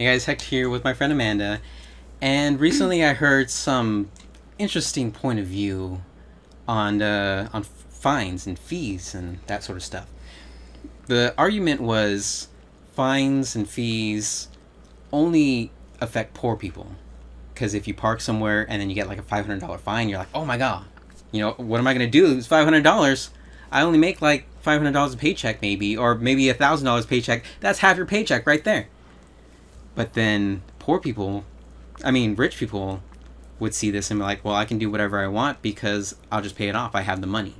Hey guys, Hector here with my friend Amanda, and recently I heard some interesting point of view on fines and fees and that sort of stuff. The argument was fines and fees only affect poor people, because if you park somewhere and then you get like a $500 fine, you're like, oh my god, what am I gonna do? It's $500. I only make like $500 a paycheck, or maybe $1,000 paycheck. That's half your paycheck right there. But then rich people would see this and be like, well, I can do whatever I want because I'll just pay it off. I have the money.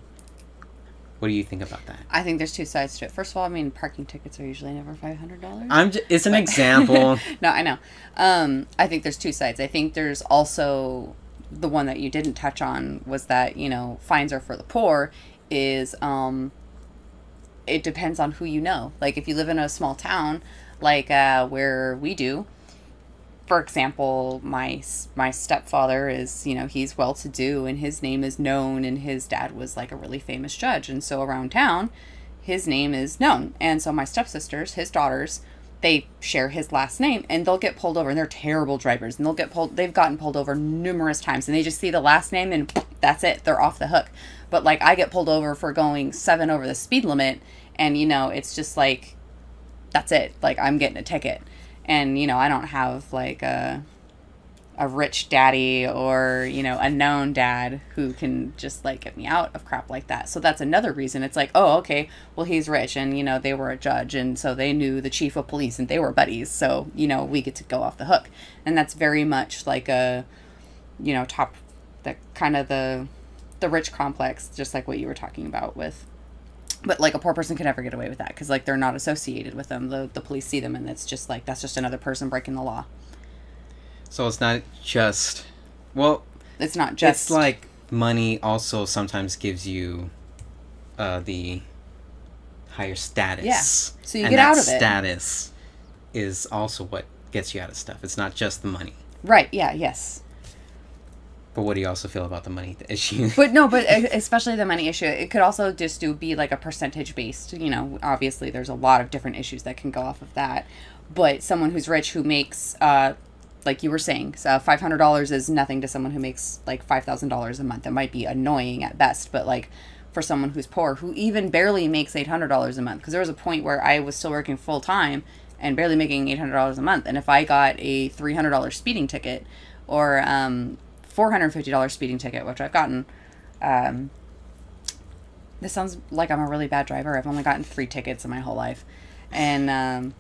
What do you think about that? I think there's two sides to it. First of all, parking tickets are usually never $500. It's an example. No, I know. I think there's two sides. I think there's also the one that you didn't touch on was that, fines are for the poor is, it depends on who you know. Like if you live in a small town, like where we do, for example, my stepfather is, he's well-to-do and his name is known, and his dad was like a really famous judge, and so around town his name is known. And so my stepsisters, his daughters, they share his last name, and they'll get pulled over, and they're terrible drivers, and they've gotten pulled over numerous times, and they just see the last name and that's it, they're off the hook. But like I get pulled over for going 7 over the speed limit, and it's just like, that's it, like I'm getting a ticket. And I don't have like a rich daddy or a known dad who can just like get me out of crap like that. So that's another reason. It's like, oh, okay, well, he's rich, and they were a judge, and so they knew the chief of police and they were buddies, so we get to go off the hook. And that's very much like a top, the kind of the rich complex, just like what you were talking about with. But like a poor person could never get away with that because like they're not associated with them. The police see them, and it's just like that's just another person breaking the law. So it's not just, well, it's not just, it's like money also sometimes gives you the higher status. Yeah. So you get out of it. Status is also what gets you out of stuff. It's not just the money. Right. Yeah. Yes. But what do you also feel about the money issue? But especially the money issue. It could also just be like a percentage based, obviously there's a lot of different issues that can go off of that. But someone who's rich who makes, like you were saying, so $500 is nothing to someone who makes like $5,000 a month. It might be annoying at best, but like for someone who's poor, who even barely makes $800 a month, because there was a point where I was still working full time and barely making $800 a month. And if I got a $300 speeding ticket or, $450 speeding ticket, which I've gotten. This sounds like I'm a really bad driver. I've only gotten 3 tickets in my whole life. And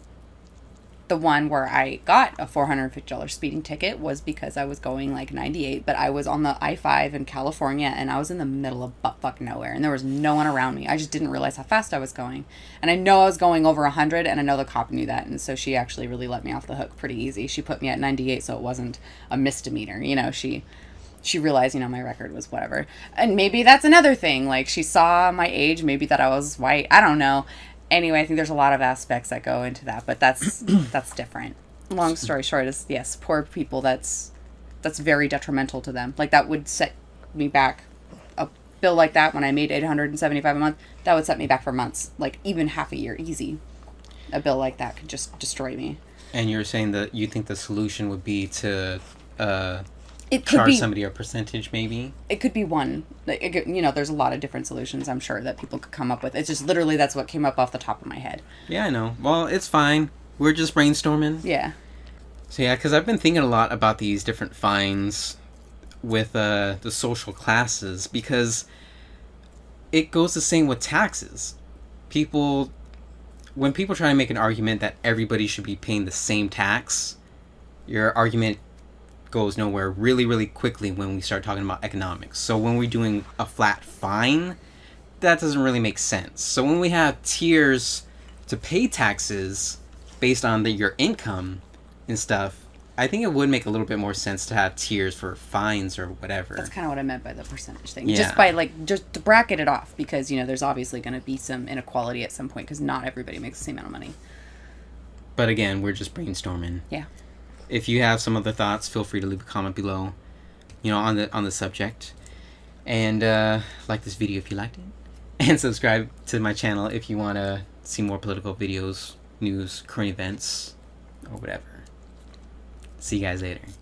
the one where I got a $450 speeding ticket was because I was going like 98, but I was on the I-5 in California, and I was in the middle of butt-fuck nowhere, and there was no one around me. I just didn't realize how fast I was going. And I know I was going over 100, and I know the cop knew that, and so she actually really let me off the hook pretty easy. She put me at 98, so it wasn't a misdemeanor. She realized, my record was whatever. And maybe that's another thing. Like, she saw my age, maybe that I was white. I don't know. Anyway, I think there's a lot of aspects that go into that, but that's different. Long story short is, yes, poor people, that's very detrimental to them. Like, that would set me back. A bill like that, when I made $875 a month, that would set me back for months. Like, even half a year, easy. A bill like that could just destroy me. And you're saying that you think the solution would be to charge somebody a percentage, maybe? It could be one. There's a lot of different solutions, I'm sure, that people could come up with. It's just literally that's what came up off the top of my head. Yeah, I know. Well, it's fine. We're just brainstorming. Yeah. So yeah, because I've been thinking a lot about these different fines with the social classes, because it goes the same with taxes. When people try to make an argument that everybody should be paying the same tax, your argument goes nowhere really, really quickly when we start talking about economics. So when we're doing a flat fine, that doesn't really make sense. So when we have tiers to pay taxes based on your income and stuff, I think it would make a little bit more sense to have tiers for fines or whatever. That's kind of what I meant by the percentage thing. Yeah. Just to bracket it off, because, there's obviously going to be some inequality at some point, because not everybody makes the same amount of money. But again, we're just brainstorming. Yeah. If you have some other thoughts, feel free to leave a comment below, on the subject. And like this video if you liked it. And subscribe to my channel if you want to see more political videos, news, current events, or whatever. See you guys later.